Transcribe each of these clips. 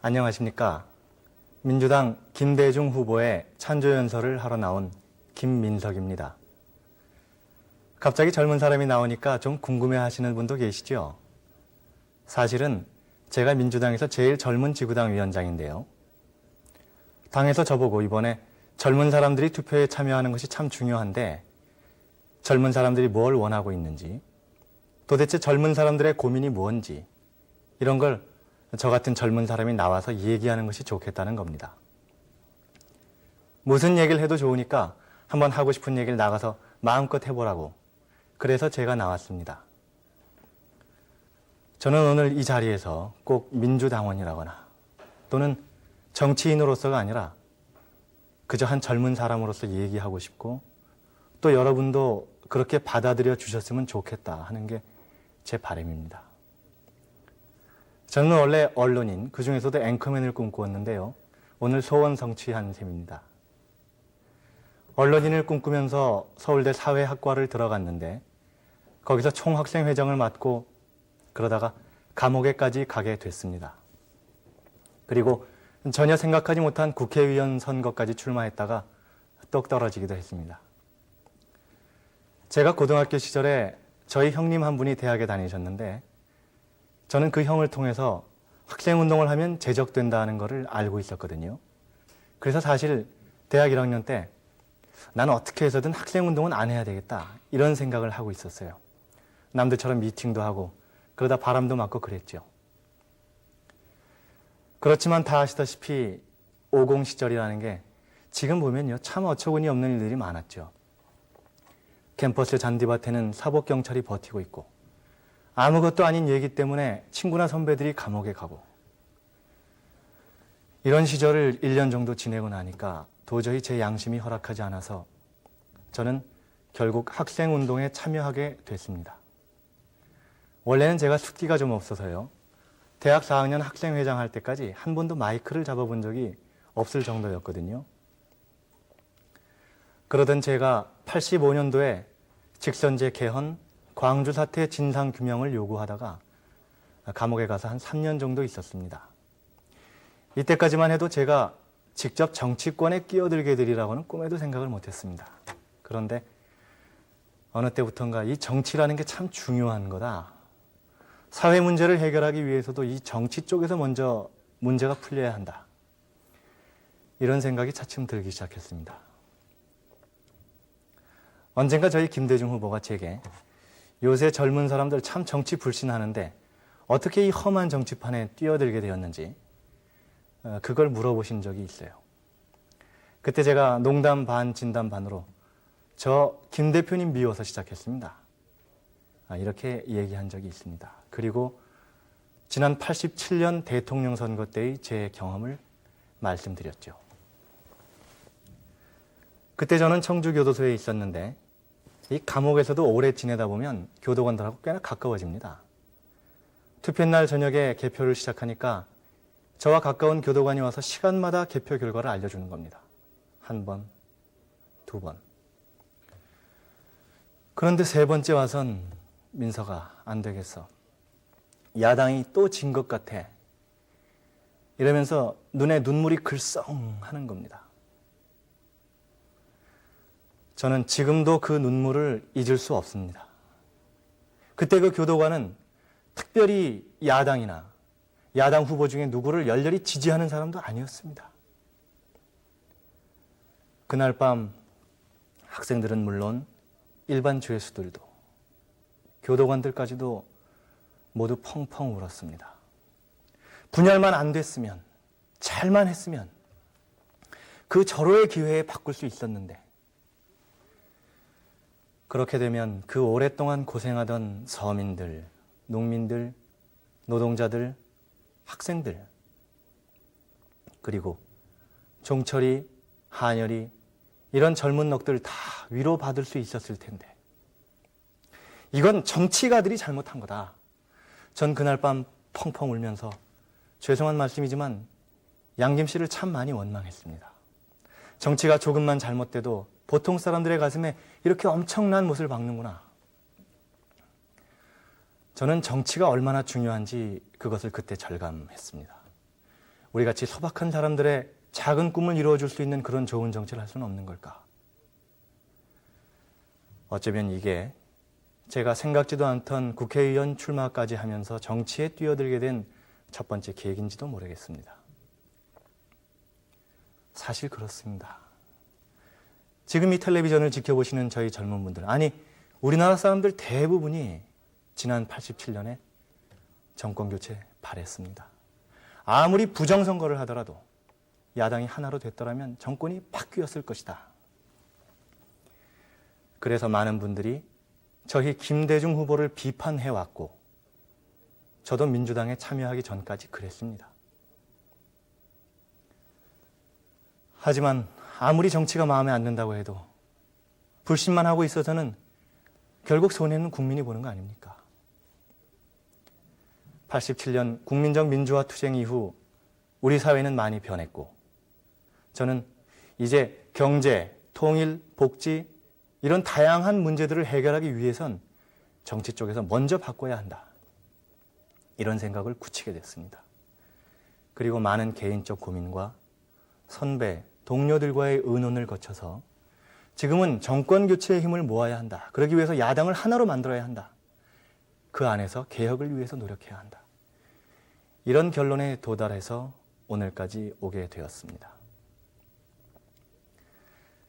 안녕하십니까. 민주당 김대중 후보의 찬조연설을 하러 나온 김민석입니다. 갑자기 젊은 사람이 나오니까 좀 궁금해 하시는 분도 계시죠? 사실은 제가 민주당에서 제일 젊은 지구당 위원장인데요. 당에서 저보고 이번에 젊은 사람들이 투표에 참여하는 것이 참 중요한데 젊은 사람들이 뭘 원하고 있는지, 도대체 젊은 사람들의 고민이 뭔지 이런 걸 저 같은 젊은 사람이 나와서 얘기하는 것이 좋겠다는 겁니다. 무슨 얘기를 해도 좋으니까 한번 하고 싶은 얘기를 나가서 마음껏 해보라고. 그래서 제가 나왔습니다. 저는 오늘 이 자리에서 꼭 민주당원이라거나 또는 정치인으로서가 아니라 그저 한 젊은 사람으로서 얘기하고 싶고 또 여러분도 그렇게 받아들여 주셨으면 좋겠다 하는 게 제 바람입니다. 저는 원래 언론인, 그 중에서도 앵커맨을 꿈꾸었는데요. 오늘 소원 성취한 셈입니다. 언론인을 꿈꾸면서 서울대 사회학과를 들어갔는데 거기서 총학생회장을 맡고 그러다가 감옥에까지 가게 됐습니다. 그리고 전혀 생각하지 못한 국회의원 선거까지 출마했다가 똑 떨어지기도 했습니다. 제가 고등학교 시절에 저희 형님 한 분이 대학에 다니셨는데 저는 그 형을 통해서 학생운동을 하면 제적된다는 것을 알고 있었거든요. 그래서 사실 대학 1학년 때 나는 어떻게 해서든 학생운동은 안 해야 되겠다 이런 생각을 하고 있었어요. 남들처럼 미팅도 하고 그러다 바람도 맞고 그랬죠. 그렇지만 다 아시다시피 50 시절이라는 게 지금 보면요 참 어처구니 없는 일들이 많았죠. 캠퍼스 잔디밭에는 사법경찰이 버티고 있고 아무것도 아닌 얘기 때문에 친구나 선배들이 감옥에 가고 이런 시절을 1년 정도 지내고 나니까 도저히 제 양심이 허락하지 않아서 저는 결국 학생운동에 참여하게 됐습니다. 원래는 제가 숫기가 좀 없어서요. 대학 4학년 학생회장 할 때까지 한 번도 마이크를 잡아본 적이 없을 정도였거든요. 그러던 제가 85년도에 직선제 개헌, 광주 사태 진상규명을 요구하다가 감옥에 가서 한 3년 정도 있었습니다. 이때까지만 해도 제가 직접 정치권에 끼어들게 되리라고는 꿈에도 생각을 못했습니다. 그런데 어느 때부턴가 이 정치라는 게 참 중요한 거다. 사회 문제를 해결하기 위해서도 이 정치 쪽에서 먼저 문제가 풀려야 한다. 이런 생각이 차츰 들기 시작했습니다. 언젠가 저희 김대중 후보가 제게 요새 젊은 사람들 참 정치 불신하는데 어떻게 이 험한 정치판에 뛰어들게 되었는지 그걸 물어보신 적이 있어요. 그때 제가 농담 반 진담 반으로 저 김 대표님 미워서 시작했습니다. 이렇게 얘기한 적이 있습니다. 그리고 지난 87년 대통령 선거 때의 제 경험을 말씀드렸죠. 그때 저는 청주교도소에 있었는데 이 감옥에서도 오래 지내다 보면 교도관들하고 꽤나 가까워집니다. 투표날 저녁에 개표를 시작하니까 저와 가까운 교도관이 와서 시간마다 개표 결과를 알려주는 겁니다. 한 번, 두 번. 그런데 세 번째 와선 민석아, 안 되겠어. 야당이 또 진 것 같아. 이러면서 눈에 눈물이 글썽 하는 겁니다. 저는 지금도 그 눈물을 잊을 수 없습니다. 그때 그 교도관은 특별히 야당이나 야당 후보 중에 누구를 열렬히 지지하는 사람도 아니었습니다. 그날 밤 학생들은 물론 일반 죄수들도 교도관들까지도 모두 펑펑 울었습니다. 분열만 안 됐으면, 잘만 했으면 그 절호의 기회에 바꿀 수 있었는데 그렇게 되면 그 오랫동안 고생하던 서민들, 농민들, 노동자들, 학생들, 그리고 종철이, 한열이 이런 젊은 넋들 다 위로받을 수 있었을 텐데 이건 정치가들이 잘못한 거다. 전 그날 밤 펑펑 울면서 죄송한 말씀이지만 양김 씨를 참 많이 원망했습니다. 정치가 조금만 잘못돼도 보통 사람들의 가슴에 이렇게 엄청난 못을 박는구나. 저는 정치가 얼마나 중요한지 그것을 그때 절감했습니다. 우리같이 소박한 사람들의 작은 꿈을 이루어줄 수 있는 그런 좋은 정치를 할 수는 없는 걸까? 어쩌면 이게 제가 생각지도 않던 국회의원 출마까지 하면서 정치에 뛰어들게 된 첫 번째 계기인지도 모르겠습니다. 사실 그렇습니다. 지금 이 텔레비전을 지켜보시는 저희 젊은 분들, 아니 우리나라 사람들 대부분이 지난 87년에 정권교체 바랬습니다. 아무리 부정선거를 하더라도 야당이 하나로 됐더라면 정권이 바뀌었을 것이다. 그래서 많은 분들이 저희 김대중 후보를 비판해왔고 저도 민주당에 참여하기 전까지 그랬습니다. 하지만 아무리 정치가 마음에 안 든다고 해도 불신만 하고 있어서는 결국 손해는 국민이 보는 거 아닙니까? 87년 국민적 민주화 투쟁 이후 우리 사회는 많이 변했고 저는 이제 경제, 통일, 복지 이런 다양한 문제들을 해결하기 위해선 정치 쪽에서 먼저 바꿔야 한다. 이런 생각을 굳히게 됐습니다. 그리고 많은 개인적 고민과 선배, 동료들과의 의논을 거쳐서 지금은 정권 교체의 힘을 모아야 한다. 그러기 위해서 야당을 하나로 만들어야 한다. 그 안에서 개혁을 위해서 노력해야 한다. 이런 결론에 도달해서 오늘까지 오게 되었습니다.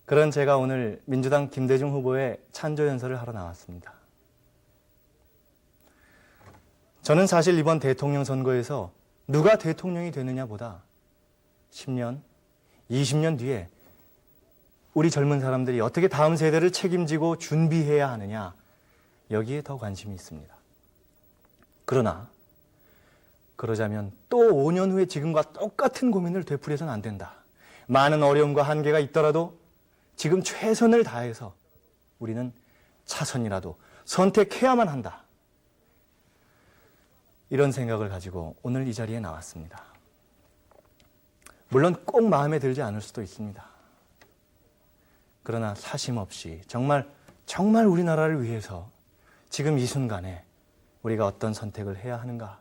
그런 제가 오늘 민주당 김대중 후보의 찬조연설을 하러 나왔습니다. 저는 사실 이번 대통령 선거에서 누가 대통령이 되느냐보다 10년, 20년 뒤에 우리 젊은 사람들이 어떻게 다음 세대를 책임지고 준비해야 하느냐, 여기에 더 관심이 있습니다. 그러나 그러자면 또 5년 후에 지금과 똑같은 고민을 되풀이해서는 안 된다. 많은 어려움과 한계가 있더라도 지금 최선을 다해서 우리는 차선이라도 선택해야만 한다. 이런 생각을 가지고 오늘 이 자리에 나왔습니다. 물론 꼭 마음에 들지 않을 수도 있습니다. 그러나 사심 없이 정말 우리나라를 위해서 지금 이 순간에 우리가 어떤 선택을 해야 하는가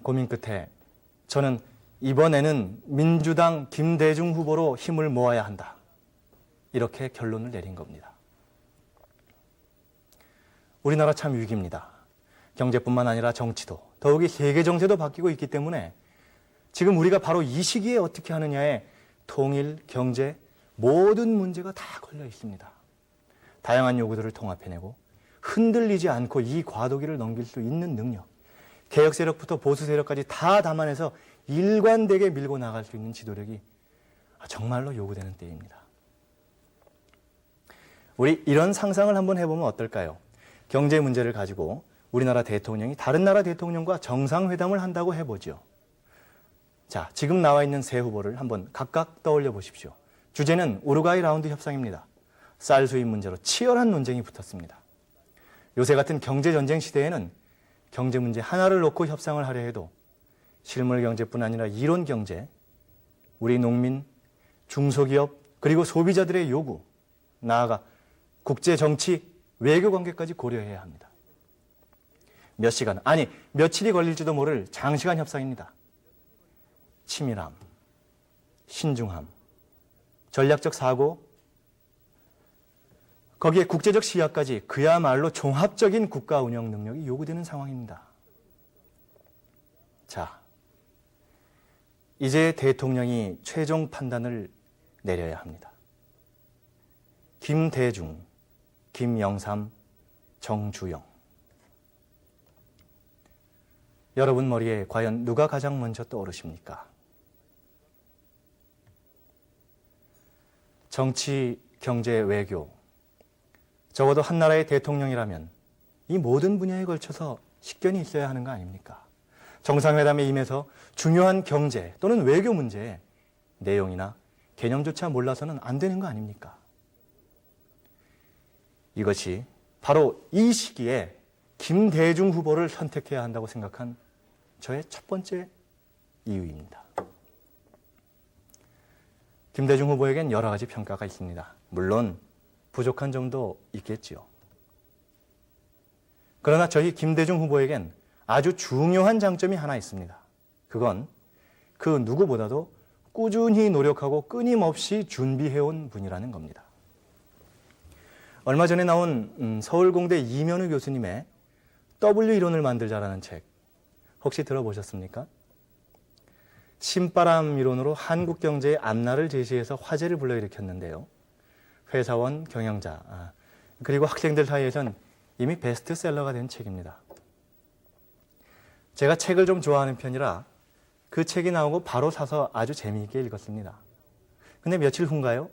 고민 끝에 저는 이번에는 민주당 김대중 후보로 힘을 모아야 한다. 이렇게 결론을 내린 겁니다. 우리나라 참 위기입니다. 경제뿐만 아니라 정치도, 더욱이 세계 정세도 바뀌고 있기 때문에 지금 우리가 바로 이 시기에 어떻게 하느냐에 통일, 경제, 모든 문제가 다 걸려 있습니다. 다양한 요구들을 통합해내고 흔들리지 않고 이 과도기를 넘길 수 있는 능력, 개혁 세력부터 보수 세력까지 다 담아내서 일관되게 밀고 나갈 수 있는 지도력이 정말로 요구되는 때입니다. 우리 이런 상상을 한번 해보면 어떨까요? 경제 문제를 가지고 우리나라 대통령이 다른 나라 대통령과 정상회담을 한다고 해보죠. 자, 지금 나와 있는 세 후보를 한번 각각 떠올려 보십시오. 주제는 우루과이 라운드 협상입니다. 쌀 수입 문제로 치열한 논쟁이 붙었습니다. 요새 같은 경제전쟁 시대에는 경제 문제 하나를 놓고 협상을 하려 해도 실물 경제뿐 아니라 이론 경제, 우리 농민, 중소기업, 그리고 소비자들의 요구, 나아가 국제 정치, 외교 관계까지 고려해야 합니다. 몇 시간, 아니 며칠이 걸릴지도 모를 장시간 협상입니다. 치밀함, 신중함, 전략적 사고, 거기에 국제적 시야까지 그야말로 종합적인 국가 운영 능력이 요구되는 상황입니다. 자, 이제 대통령이 최종 판단을 내려야 합니다. 김대중, 김영삼, 정주영. 여러분 머리에 과연 누가 가장 먼저 떠오르십니까? 정치, 경제, 외교. 적어도 한 나라의 대통령이라면 이 모든 분야에 걸쳐서 식견이 있어야 하는 거 아닙니까? 정상회담에 임해서 중요한 경제 또는 외교 문제의 내용이나 개념조차 몰라서는 안 되는 거 아닙니까? 이것이 바로 이 시기에 김대중 후보를 선택해야 한다고 생각한 저의 첫 번째 이유입니다. 김대중 후보에겐 여러 가지 평가가 있습니다. 물론 부족한 점도 있겠지요. 그러나 저희 김대중 후보에겐 아주 중요한 장점이 하나 있습니다. 그건 그 누구보다도 꾸준히 노력하고 끊임없이 준비해온 분이라는 겁니다. 얼마 전에 나온 서울공대 이면우 교수님의 W 이론을 만들자라는 책 혹시 들어보셨습니까? 신바람 이론으로 한국 경제의 앞날을 제시해서 화제를 불러일으켰는데요. 회사원, 경영자, 그리고 학생들 사이에선 이미 베스트셀러가 된 책입니다. 제가 책을 좀 좋아하는 편이라 그 책이 나오고 바로 사서 아주 재미있게 읽었습니다. 근데 며칠 후인가요?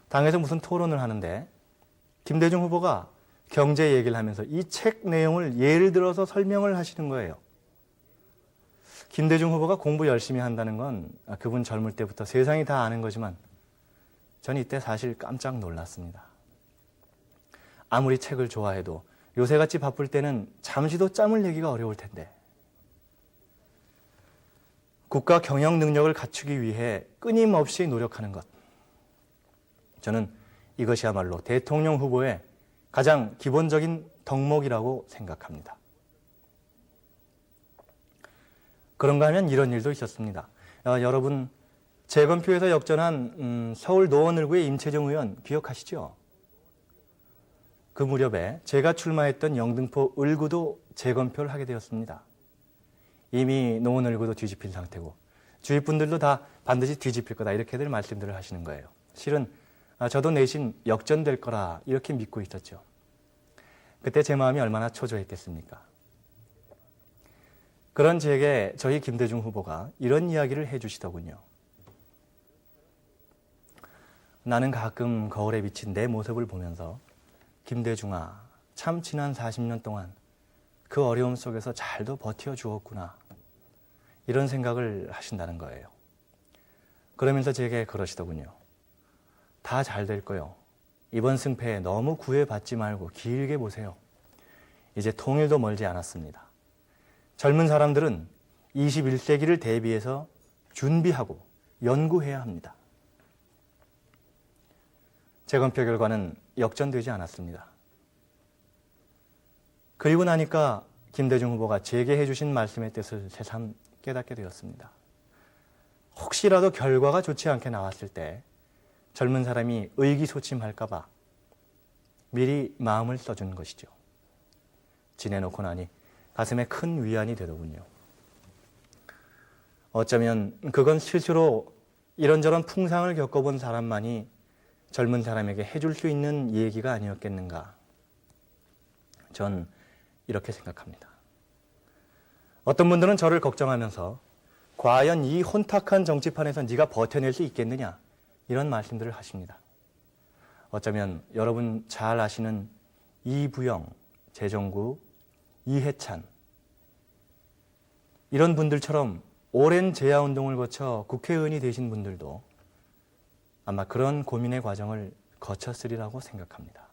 당에서 무슨 토론을 하는데 김대중 후보가 경제 얘기를 하면서 이 책 내용을 예를 들어서 설명을 하시는 거예요. 김대중 후보가 공부 열심히 한다는 건 그분 젊을 때부터 세상이 다 아는 거지만 전 이때 사실 깜짝 놀랐습니다. 아무리 책을 좋아해도 요새같이 바쁠 때는 잠시도 짬을 내기가 어려울 텐데 국가 경영 능력을 갖추기 위해 끊임없이 노력하는 것. 저는 이것이야말로 대통령 후보의 가장 기본적인 덕목이라고 생각합니다. 그런가 하면 이런 일도 있었습니다. 여러분, 재검표에서 역전한 서울 노원을구의 임채정 의원 기억하시죠? 그 무렵에 제가 출마했던 영등포 을구도 재검표를 하게 되었습니다. 이미 노원을구도 뒤집힌 상태고 주위 분들도 다 반드시 뒤집힐 거다 이렇게들 말씀들을 하시는 거예요. 실은 저도 내신 역전될 거라 이렇게 믿고 있었죠. 그때 제 마음이 얼마나 초조했겠습니까? 그런 제게 저희 김대중 후보가 이런 이야기를 해주시더군요. 나는 가끔 거울에 비친 내 모습을 보면서 김대중아, 참 지난 40년 동안 그 어려움 속에서 잘도 버텨주었구나. 이런 생각을 하신다는 거예요. 그러면서 제게 그러시더군요. 다 잘 될 거요. 이번 승패에 너무 구애받지 말고 길게 보세요. 이제 통일도 멀지 않았습니다. 젊은 사람들은 21세기를 대비해서 준비하고 연구해야 합니다. 재검표 결과는 역전되지 않았습니다. 그리고 나니까 김대중 후보가 제게 해주신 말씀의 뜻을 새삼 깨닫게 되었습니다. 혹시라도 결과가 좋지 않게 나왔을 때 젊은 사람이 의기소침할까 봐 미리 마음을 써준 것이죠. 지내놓고 나니 가슴에 큰 위안이 되더군요. 어쩌면 그건 스스로 이런저런 풍상을 겪어본 사람만이 젊은 사람에게 해줄 수 있는 얘기가 아니었겠는가. 전 이렇게 생각합니다. 어떤 분들은 저를 걱정하면서 과연 이 혼탁한 정치판에서 네가 버텨낼 수 있겠느냐 이런 말씀들을 하십니다. 어쩌면 여러분 잘 아시는 이부영, 재정구, 이해찬 이런 분들처럼 오랜 재야운동을 거쳐 국회의원이 되신 분들도 아마 그런 고민의 과정을 거쳤으리라고 생각합니다.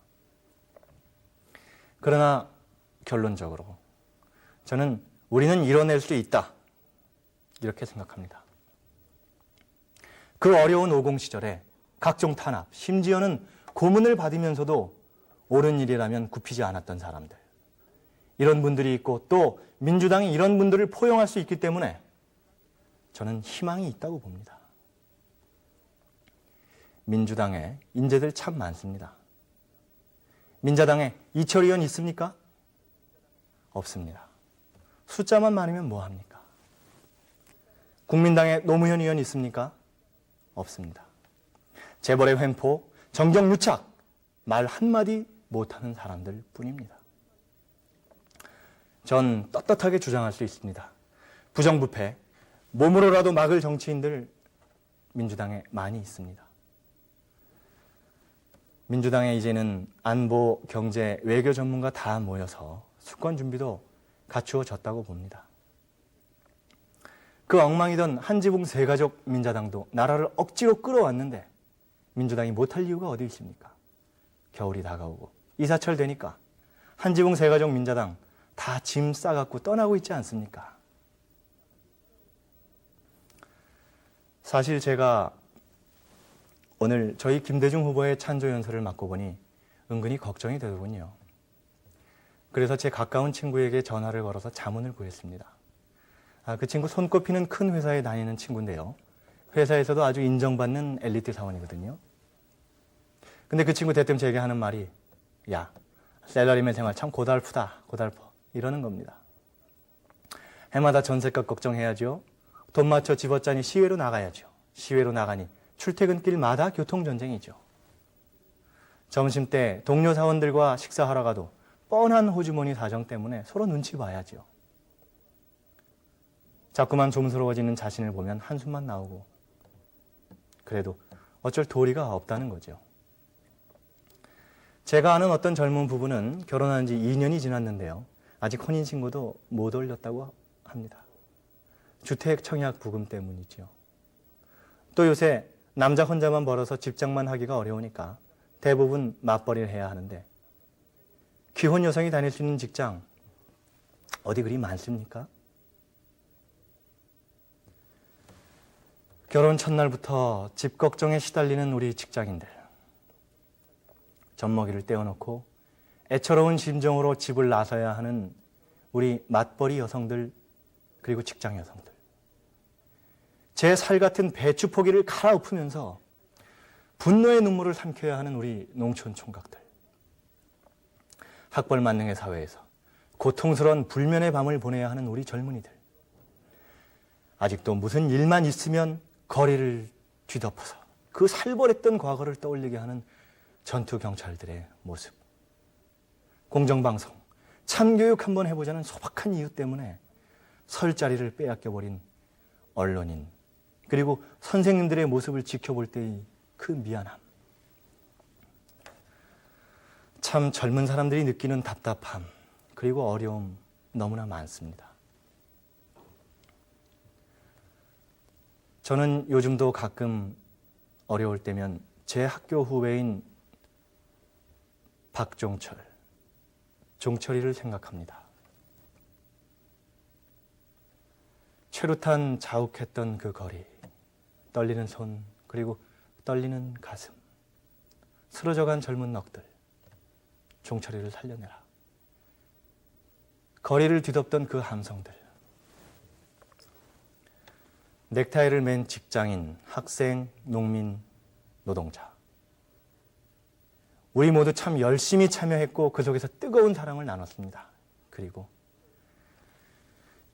그러나 결론적으로 저는 우리는 이뤄낼 수 있다 이렇게 생각합니다. 그 어려운 50 시절에 각종 탄압, 심지어는 고문을 받으면서도 옳은 일이라면 굽히지 않았던 사람들. 이런 분들이 있고 또 민주당이 이런 분들을 포용할 수 있기 때문에 저는 희망이 있다고 봅니다. 민주당에 인재들 참 많습니다. 민자당에 이철 의원 있습니까? 없습니다. 숫자만 많으면 뭐합니까? 국민당에 노무현 의원 있습니까? 없습니다. 재벌의 횡포, 정경유착, 말 한마디 못하는 사람들 뿐입니다. 전 떳떳하게 주장할 수 있습니다. 부정부패, 몸으로라도 막을 정치인들 민주당에 많이 있습니다. 민주당에 이제는 안보, 경제, 외교 전문가 다 모여서 수권 준비도 갖추어졌다고 봅니다. 그 엉망이던 한지붕 세가족 민자당도 나라를 억지로 끌어왔는데 민주당이 못할 이유가 어디 있습니까? 겨울이 다가오고 이사철 되니까 한지붕 세가족 민자당 다 짐 싸갖고 떠나고 있지 않습니까? 사실 제가 오늘 저희 김대중 후보의 찬조 연설을 맡고 보니 은근히 걱정이 되더군요. 그래서 제 가까운 친구에게 전화를 걸어서 자문을 구했습니다. 그 친구 손꼽히는 큰 회사에 다니는 친구인데요. 회사에서도 아주 인정받는 엘리트 사원이거든요. 근데 그 친구 대뜸 제게 하는 말이 야, 셀러리맨 생활 참 고달프다, 고달퍼 이러는 겁니다. 해마다 전셋값 걱정해야죠. 돈 맞춰 집어짜니 시외로 나가야죠. 시외로 나가니 출퇴근길마다 교통전쟁이죠. 점심때 동료 사원들과 식사하러 가도 뻔한 호주머니 사정 때문에 서로 눈치 봐야죠. 자꾸만 좀스러워지는 자신을 보면 한숨만 나오고 그래도 어쩔 도리가 없다는 거죠. 제가 아는 어떤 젊은 부부는 결혼한 지 2년이 지났는데요. 아직 혼인신고도 못 올렸다고 합니다. 주택 청약 부금 때문이죠. 또 요새 남자 혼자만 벌어서 집장만 하기가 어려우니까 대부분 맞벌이를 해야 하는데 기혼 여성이 다닐 수 있는 직장 어디 그리 많습니까? 결혼 첫날부터 집 걱정에 시달리는 우리 직장인들. 젖먹이를 떼어놓고 애처로운 심정으로 집을 나서야 하는 우리 맞벌이 여성들 그리고 직장 여성들. 제 살 같은 배추 포기를 갈아엎으면서 분노의 눈물을 삼켜야 하는 우리 농촌 총각들. 학벌 만능의 사회에서 고통스러운 불면의 밤을 보내야 하는 우리 젊은이들. 아직도 무슨 일만 있으면 거리를 뒤덮어서 그 살벌했던 과거를 떠올리게 하는 전투 경찰들의 모습. 공정방송, 참교육 한번 해보자는 소박한 이유 때문에 설 자리를 빼앗겨버린 언론인, 그리고 선생님들의 모습을 지켜볼 때의 그 미안함. 참 젊은 사람들이 느끼는 답답함, 그리고 어려움 너무나 많습니다. 저는 요즘도 가끔 어려울 때면 제 학교 후배인 박종철, 종철이를 생각합니다. 최루탄 자욱했던 그 거리, 떨리는 손, 그리고 떨리는 가슴, 쓰러져간 젊은 넋들, 종철이를 살려내라. 거리를 뒤덮던 그 함성들, 넥타이를 맨 직장인, 학생, 농민, 노동자. 우리 모두 참 열심히 참여했고 그 속에서 뜨거운 사랑을 나눴습니다. 그리고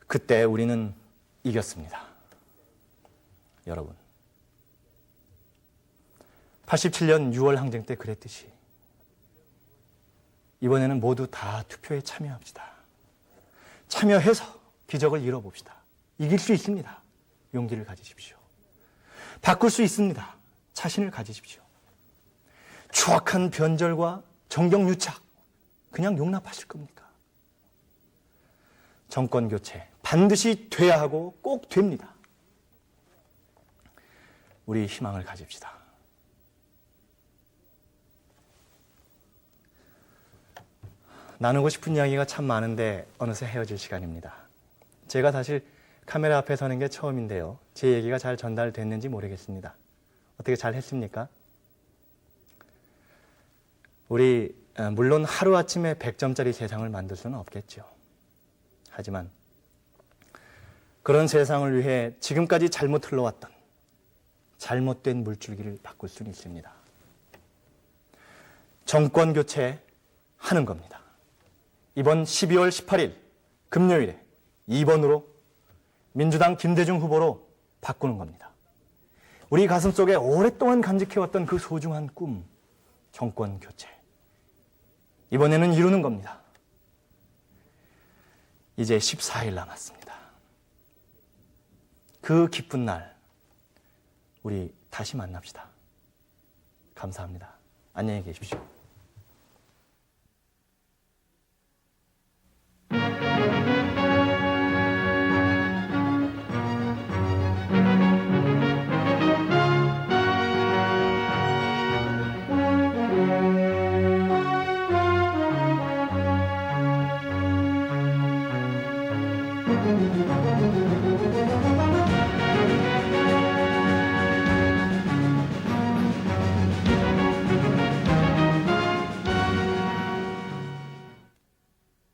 그때 우리는 이겼습니다. 여러분, 87년 6월 항쟁 때 그랬듯이 이번에는 모두 다 투표에 참여합시다. 참여해서 기적을 이뤄봅시다. 이길 수 있습니다. 용기를 가지십시오. 바꿀 수 있습니다. 자신을 가지십시오. 추악한 변절과 정경유착 그냥 용납하실 겁니까? 정권 교체 반드시 돼야 하고 꼭 됩니다. 우리 희망을 가집시다. 나누고 싶은 이야기가 참 많은데 어느새 헤어질 시간입니다. 제가 사실 카메라 앞에 서는 게 처음인데요. 제 얘기가 잘 전달됐는지 모르겠습니다. 어떻게 잘 했습니까? 우리 물론 하루아침에 100점짜리 세상을 만들 수는 없겠죠. 하지만 그런 세상을 위해 지금까지 잘못 흘러왔던 잘못된 물줄기를 바꿀 수는 있습니다. 정권 교체하는 겁니다. 이번 12월 18일 금요일에 2번으로 민주당 김대중 후보로 바꾸는 겁니다. 우리 가슴속에 오랫동안 간직해왔던 그 소중한 꿈, 정권 교체. 이번에는 이루는 겁니다. 이제 14일 남았습니다. 그 기쁜 날 우리 다시 만납시다. 감사합니다. 안녕히 계십시오.